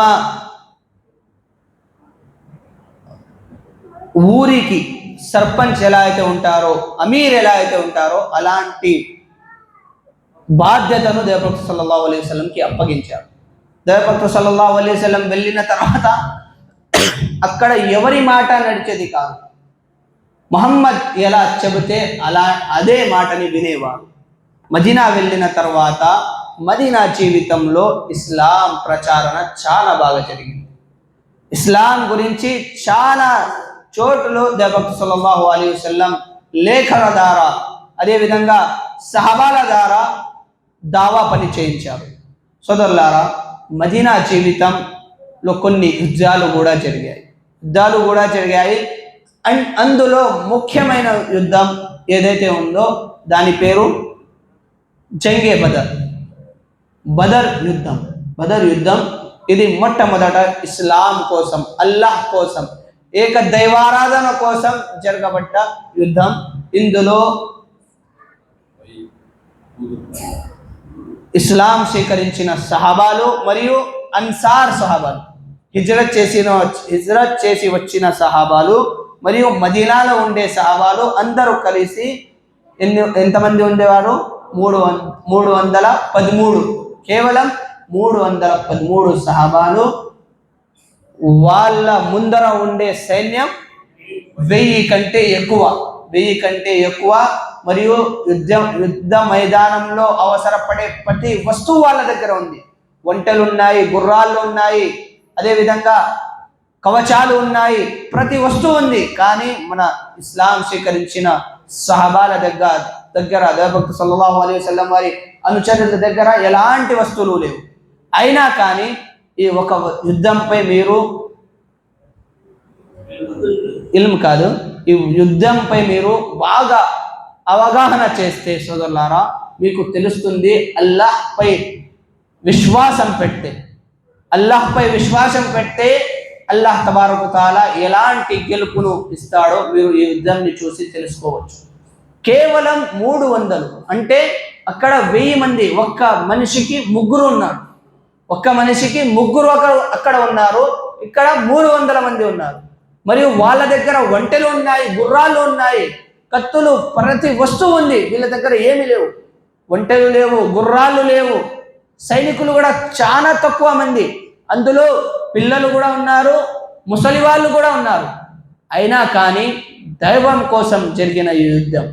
ఊరికి సర్పంచ్ ఎలా అయితే ఉంటారో, అమీర్ ఎలా అయితే ఉంటారో, అలాంటి బాధ్యతను ప్రవక్త సల్లల్లాహు అలైహి వసల్లంకి అప్పగించారు. ప్రవక్త సల్లల్లాహు అలైహి వసల్లం వెళ్ళిన తర్వాత అక్కడ ఎవరి మాట నడిచేది కాదు. ముహమ్మద్ ఎలా చెబితే అదే మాటని వినేవారు. మదీనా వెళ్ళిన తర్వాత మదీనా జీవితంలో ఇస్లాం ప్రచారణ చాలా బాగా జరిగింది. ఇస్లాం గురించి చాలా చోట్ల ప్రవక్త సల్లల్లాహు అలైహి వసల్లం లేఖల ద్వారా, అదేవిధంగా సహబాల ద్వారా దావా పని చేయించారు. సోదరులారా, మదీనా జీవితంలో కొన్ని యుద్ధాలు కూడా జరిగాయి. అందులో ముఖ్యమైన యుద్ధం ఏదైతే ఉందో దాని పేరు జంగే బదర్ యుద్ధం. ఇది మొట్టమొదట ఇస్లాం కోసం, అల్లాహ్ కోసం, ఏక దైవారాధన కోసం జరగబడ్డ యుద్ధం. ఇందులో ఇస్లాం స్వీకరించిన సహాబాలు మరియు అన్సార్ సహాబాలు, హిజ్రత్ చేసి వచ్చిన సహాబాలు మరియు మదీనాలో ఉండే సహాబాలు అందరూ కలిసి ఎంతమంది ఉండేవారు? 313. కేవలం 313 సహాబాలు. వాళ్ళ ముందర ఉండే సైన్యం 1000 కంటే ఎక్కువ. మరియు యుద్ధ మైదానంలో అవసరపడే ప్రతి వస్తువు వాళ్ళ దగ్గర ఉంది. ఒంటెలు ఉన్నాయి, గుర్రాలు ఉన్నాయి, అదేవిధంగా కవచాలు ఉన్నాయి, ప్రతి వస్తువు ఉంది. కానీ మన ఇస్లాం స్వీకరించిన సహాబాల దగ్గర ప్రవక్త సల్లల్లాహు అలైహి వసల్లం వారి అనుచరుల దగ్గర ఎలాంటి వస్తువులు లేవు. అయినా కానీ ఈ ఒక యుద్ధంపై మీరు ఈ యుద్ధంపై మీరు బాగా అవగాహన చేస్తే సోదరులారా, మీకు తెలుస్తుంది అల్లాహ్పై విశ్వాసం పెడితే అల్లాహ్ తబారక తఆలా ఎలాంటి గెలుపును ఇస్తాడో మీరు ఈ యుద్ధాన్ని చూసి తెలుసుకోవచ్చు. కేవలం 300, అంటే అక్కడ 1000 మంది, ఒక్క మనిషికి 3 ఉన్నారు. అక్కడ ఉన్నారు, ఇక్కడ 300 మంది ఉన్నారు. మరియు వాళ్ళ దగ్గర ఒంటెలు ఉన్నాయి, గుర్రాలు ఉన్నాయి, కత్తులు, ప్రతి వస్తువు ఉంది. వీళ్ళ దగ్గర ఏమీ లేవు. ఒంటెలు లేవు, గుర్రాలు లేవు, సైనికులు కూడా చాలా తక్కువ మంది. అందులో పిల్లలు కూడా ఉన్నారు, ముసలి వాళ్ళు కూడా ఉన్నారు. అయినా కానీ దైవం కోసం జరిగిన ఈ యుద్ధం,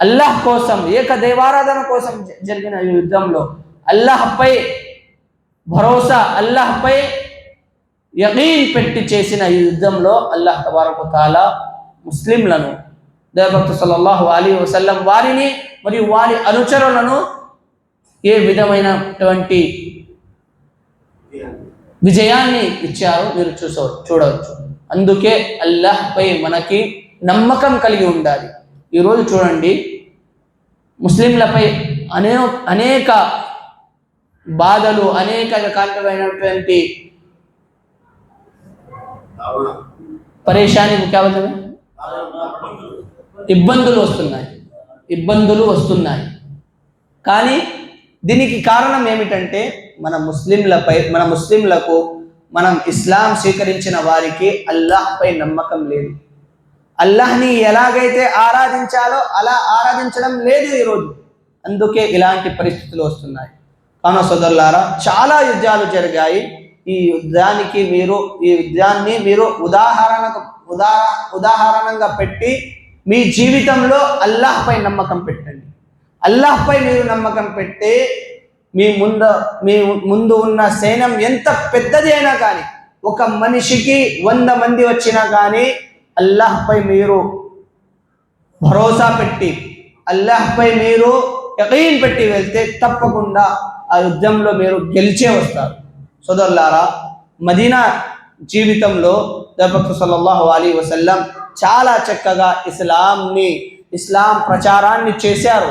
అల్లాహ్ కోసం, ఏక దైవారాధన కోసం జరిగిన ఈ యుద్ధంలో అల్లాహ్పై భరోసా, అల్లాహ్పై యకీన్ పెట్టి చేసిన ఈ యుద్ధంలో అల్లాహ్ తబారక తఆలా ముస్లింలను, ప్రవక్త సల్లల్లాహు అలైహి వసల్లం వారిని మరియు వారి అనుచరులను ఏ విధమైనటువంటి విజయాన్ని ఇచ్చారో మీరు చూడవచ్చు. అందుకే అల్లాహ్పై మనకి నమ్మకం కలిగి ఉండాలి. ఈరోజు చూడండి, ముస్లింలపై అనేక బాధలు, అనేక రకాలైనటువంటి పరేషాని, ఇబ్బందులు వస్తున్నాయి. కానీ దీనికి కారణం ఏమిటంటే మన ముస్లింలకు, మనం ఇస్లాం స్వీకరించిన వారికి అల్లాహ్పై నమ్మకం లేదు. అల్లాహ్ని ఎలాగైతే ఆరాధించాలో అలా ఆరాధించడం లేదు. ఈరోజు అందుకే ఇలాంటి పరిస్థితులు వస్తున్నాయి. కావున సోదరులారా, చాలా యుద్ధాలు జరిగాయి. ఈ యుద్ధాన్ని మీరు ఉదాహరణగా పెట్టి మీ జీవితంలో అల్లాహ్పై నమ్మకం పెట్టండి. అల్లాహ్పై మీరు నమ్మకం పెట్టి మీ ముందు ఉన్న సైన్యం ఎంత పెద్దది అయినా కానీ, ఒక మనిషికి 100 మంది వచ్చినా కానీ అల్లాహ్పై మీరు భరోసా పెట్టి, అల్లాహ్పై మీరు యకీన్ పెట్టి వెళ్తే తప్పకుండా ఆ యుద్ధంలో మీరు గెలిచే వస్తారు. సోదరులారా, మదీనా జీవితంలో ప్రవక్త సల్లల్లాహు అలైహి వసల్లం చాలా చక్కగా ఇస్లాం ప్రచారాన్ని చేశారు.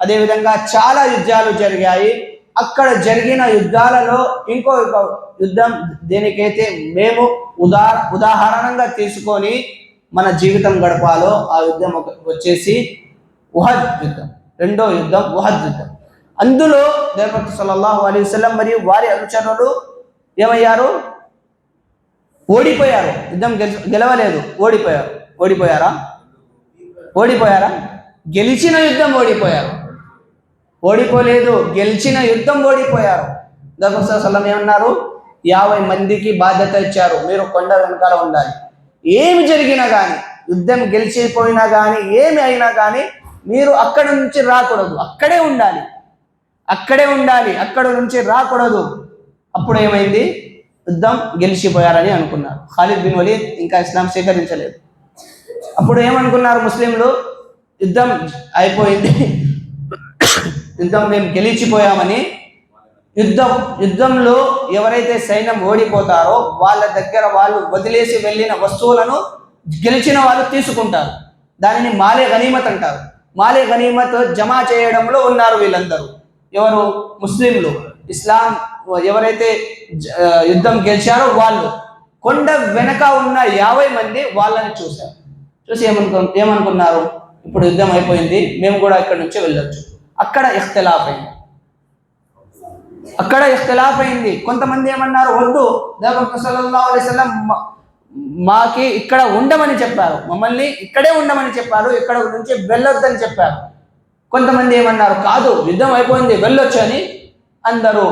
అదేవిధంగా చాలా యుద్ధాలు జరిగాయి. అక్కడ జరిగిన యుద్ధాలలో ఇంకో యుద్ధం దేనికైతే మేము ఉదాహరణంగా తీసుకొని మన జీవితం గడపాలో ఆ యుద్ధం వచ్చేసి ఉహద్ యుద్ధం. రెండో యుద్ధం ఉహద్ యుద్ధం. అందులో ప్రవక్త సల్లల్లాహు అలైహి వసల్లం మరియు వారి అనుచరులు ఏమయ్యారు? ఓడిపోయారు. యుద్ధం గెలవలేదు, ఓడిపోయారా? గెలిచిన యుద్ధం ఓడిపోయారు. ఓడిపోలేదు, గెలిచిన యుద్ధం ఓడిపోయారు. ప్రవక్త సల్లల్లాహు ఏమన్నారు? 50 మందికి బాధ్యత ఇచ్చారు, మీరు కొండ వెనకాల ఉండాలి. ఏమి జరిగినా కానీ, యుద్ధం గెలిచిపోయినా కానీ, ఏమి అయినా కానీ మీరు అక్కడి నుంచి రాకూడదు, అక్కడే ఉండాలి, అక్కడ నుంచి రాకూడదు. అప్పుడు ఏమైంది? యుద్ధం గెలిచిపోయారని అనుకున్నారు. ఖాలిద్ బిన్ వలీద్ ఇంకా ఇస్లాం స్వీకరించలేదు. అప్పుడు ఏమనుకున్నారు ముస్లింలు? యుద్ధం అయిపోయింది, యుద్ధం మేము గెలిచిపోయామని. యుద్ధంలో ఎవరైతే సైన్యం ఓడిపోతారో వాళ్ళ దగ్గర వాళ్ళు వదిలేసి వెళ్ళిన వస్తువులను గెలిచిన వాళ్ళు తీసుకుంటారు. దానిని మాలే గనీమత్ అంటారు. మాలే గనీమత్ జమా చేయడంలో ఉన్నారు వీళ్ళందరూ. ఎవరు? ముస్లింలు. ఇస్లాం ఎవరైతే యుద్ధం గెలిచారో వాళ్ళు. కొండ వెనక ఉన్న 50 మంది వాళ్ళని చూశారు. చూసి ఏమనుకున్నారు? ఇప్పుడు యుద్ధం అయిపోయింది, మేము కూడా ఇక్కడ నుంచి వెళ్ళొచ్చు. అక్కడ ఇఖ్తిలాఫ్ అయింది. కొంతమంది ఏమన్నారు? వద్దు, ప్రవక్త సల్లల్లాహు అలైహి వసల్లం మాకి ఇక్కడ ఉండమని చెప్పారు, మమ్మల్ని ఇక్కడే ఉండమని చెప్పారు, ఇక్కడ నుంచి వెళ్ళొద్దని చెప్పారు. కొంతమంది ఏమన్నారు? కాదు, యుద్ధం అయిపోయింది, వెళ్ళొచ్చు అని అందరూ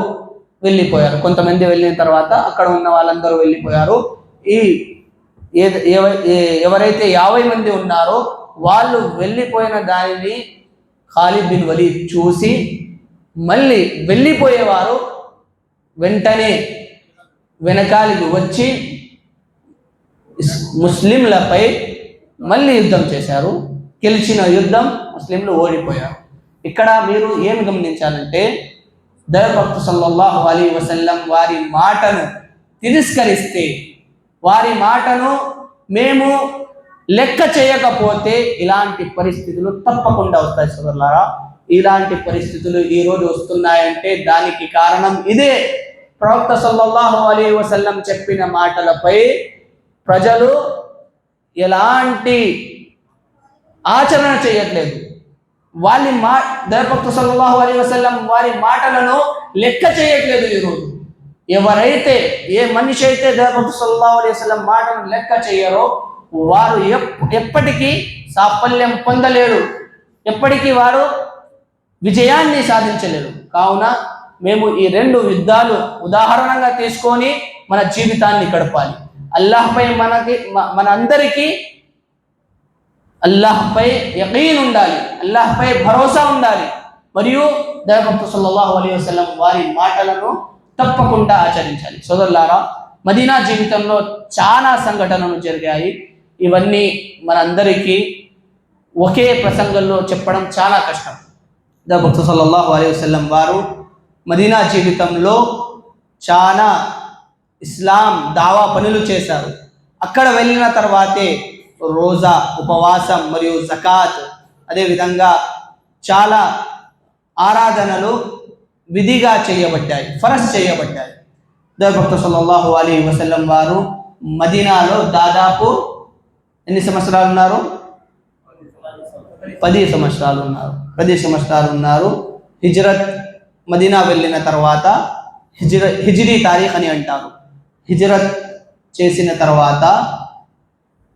వెళ్ళిపోయారు. కొంతమంది వెళ్ళిన తర్వాత అక్కడ ఉన్న వాళ్ళందరూ వెళ్ళిపోయారు. ఎవరైతే 50 మంది ఉన్నారో వాళ్ళు వెళ్ళిపోయిన దానిని ఖాలిద్ బిన్ వలీద్ చూసి మళ్ళీ వెళ్ళిపోయేవారు వెంటనే వెనకాలికి వచ్చి ముస్లింలపై మళ్ళీ యుద్ధం చేశారు. గెలిచిన యుద్ధం, ముస్లింలు ఓడిపోయారు. ఇక్కడ మీరు ఏమి గమనించాలంటే, ప్రవక్త సల్లల్లాహు అలైహి వసల్లం వారి మాటను తిరస్కరిస్తే, వారి మాటను మేము లెక్క చేయకపోతే ఇలాంటి పరిస్థితులు తప్పకుండా వస్తాయి. సోదరులారా, ఇలాంటి పరిస్థితులు ఈరోజు వస్తున్నాయంటే దానికి కారణం ఇదే. ప్రవక్త సల్లల్లాహు అలైహి వసల్లం చెప్పిన మాటలపై ప్రజలు ఎలాంటి ఆచరణ చేయట్లేదు. ప్రవక్త సల్లల్లాహు అలైహి వసల్లం వారి మాటలను లెక్క చేయట్లేదు. ఈరోజు ఏ మనిషి అయితే ప్రవక్త సల్లల్లాహు అలైహి వసల్లం మాటను లెక్క చేయరో వారు ఎప్పటికీ సాఫల్యం పొందలేరు, ఎప్పటికీ వారు విజయాన్ని సాధించలేరు. కావున మేము ఈ 2 యుద్ధాలు ఉదాహరణగా తీసుకొని మన జీవితాన్ని గడపాలి. అల్లాహ్పై మనందరికీ అల్లాహ్పై యకీన్ ఉండాలి, అల్లాహ్పై భరోసా ఉండాలి. మరియు ప్రవక్త సల్లల్లాహు అలైహి వసల్లం వారి మాటలను తప్పకుండా ఆచరించాలి. సోదరులారా, మదీనా జీవితంలో చాలా సంఘటనలు జరిగాయి. ఇవన్నీ మనందరికీ ఒకే ప్రసంగంలో చెప్పడం చాలా కష్టం. ప్రవక్త సల్లల్లాహు అలైహి వసల్లం వారు మదీనా జీవితంలో చాలా ఇస్లాం దావా పనులు చేశారు. అక్కడ వెళ్ళిన తర్వాతే రోజా, ఉపవాసం మరియు జకాత్, అదేవిధంగా చాలా ఆరాధనలు విధిగా చేయబడ్డాయి, ఫరజ్ చేయబడ్డాయి. ప్రవక్త సల్లల్లాహు అలైహి వసల్లం వారు మదీనాలో దాదాపు ఎన్ని సంవత్సరాలు ఉన్నారు? 10 సంవత్సరాలు ఉన్నారు. హిజ్రత్ మదీనా వెళ్ళిన తర్వాత హిజ్రీ తారీఖ్ అని అంటారు. హిజ్రత్ చేసిన తర్వాత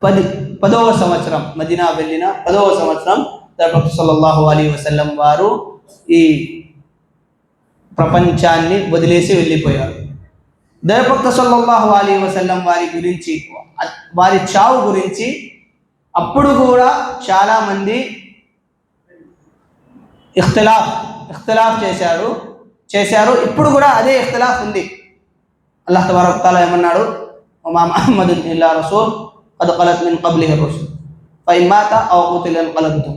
10వ సంవత్సరం, మదీనా వెళ్ళిన 10వ సంవత్సరం ప్రవక్త సల్లల్లాహు అలైహి వసల్లం వారు ఈ ప్రపంచాన్ని వదిలేసి వెళ్ళిపోయారు. దైవభక్త సల్లల్లాహు అలైహి వసల్లం వారి గురించి, వారి చావు గురించి అప్పుడు కూడా చాలామంది ఇఖ్తిలాఫ్ చేశారు. ఇప్పుడు కూడా అదే ఇఖ్తిలాఫ్ ఉంది. అల్లాహ్ తబారక తఆలా ఏమన్నాడు, వమా ముహమ్మదున్ ఇల్లా రసూల్ ఖద్ ఖలత్ మిన్ ఖబ్లిహి రసూల్ ఫఇన్ మాత ఔ ఖుతిల ఇన్కలబ్తుం.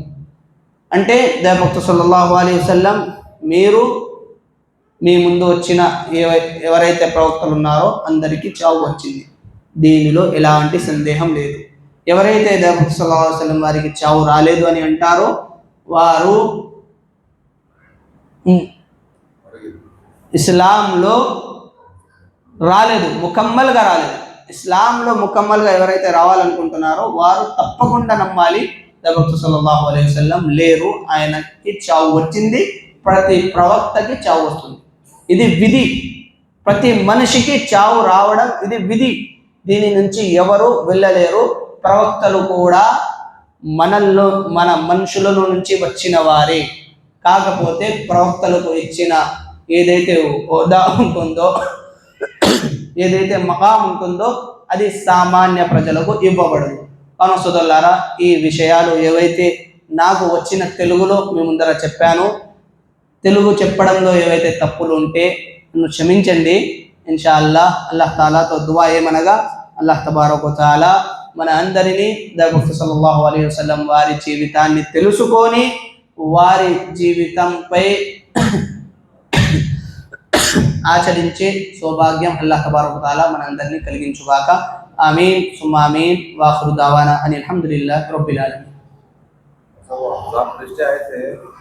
అంటే దైవభక్త సల్లల్లాహు అలైహి వసల్లం, మీరు మీ ముందు వచ్చిన ఎవరైతే ప్రవక్తలు ఉన్నారో అందరికీ చావు వచ్చింది, దీనిలో ఎలాంటి సందేహం లేదు. ఎవరైతే దైవభక్త సల్లల్లాహు అలైహి వసల్లం వారికి చావు రాలేదు అని అంటారో వారు ఇస్లాంలో రాలేదు, ముకమ్మల్గా రాలేదు. ఇస్లాంలో ముకమ్మల్గా ఎవరైతే రావాలనుకుంటున్నారో వారు తప్పకుండా నమ్మాలి దైవభక్త సల్లల్లాహు అలైహి వసల్లం లేరు, ఆయనకి చావు వచ్చింది. ప్రతి ప్రవక్తకి చావు వస్తుంది, ఇది విధి. ప్రతి మనిషికి చావు రావడం ఇది విధి, దీని నుంచి ఎవరు వెళ్ళలేరు. ప్రవక్తలు కూడా మన మనుషుల నుంచి వచ్చిన వారే, కాకపోతే ప్రవక్తలకు ఇచ్చిన ఏదైతే హోదా ఉంటుందో, ఏదైతే మకాం ఉంటుందో అది సామాన్య ప్రజలకు ఇవ్వబడదు. కావున సోదరులారా, ఈ విషయాలు ఏవైతే నాకు వచ్చిన తెలుగులో మీ ముందర చెప్పానో, తెలుగు చెప్పడంలో ఏవైతే తప్పులు ఉంటే నన్ను క్షమించండి. ఇన్షాఅల్లాహ్ అల్లాహ్ తాలాతో దువా ఏమనగా, అల్లాహ్ తబారక వ తఆలా మన అందరినీ దైవభక్త సల్లల్లాహు అలైహి వసల్లం వారి జీవితాన్ని తెలుసుకొని వారి జీవితంపై ఆచరించే సౌభాగ్యం అల్లాహ్ తబారక వ తఆలా మన అందరినీ కలిగించుగాక. ఆమీన్ సుమ్మా ఆమీన్. వాఖిరు దావానా అనిల్ హమ్దులిల్లాహి రబ్బిల్ ఆలమీన్.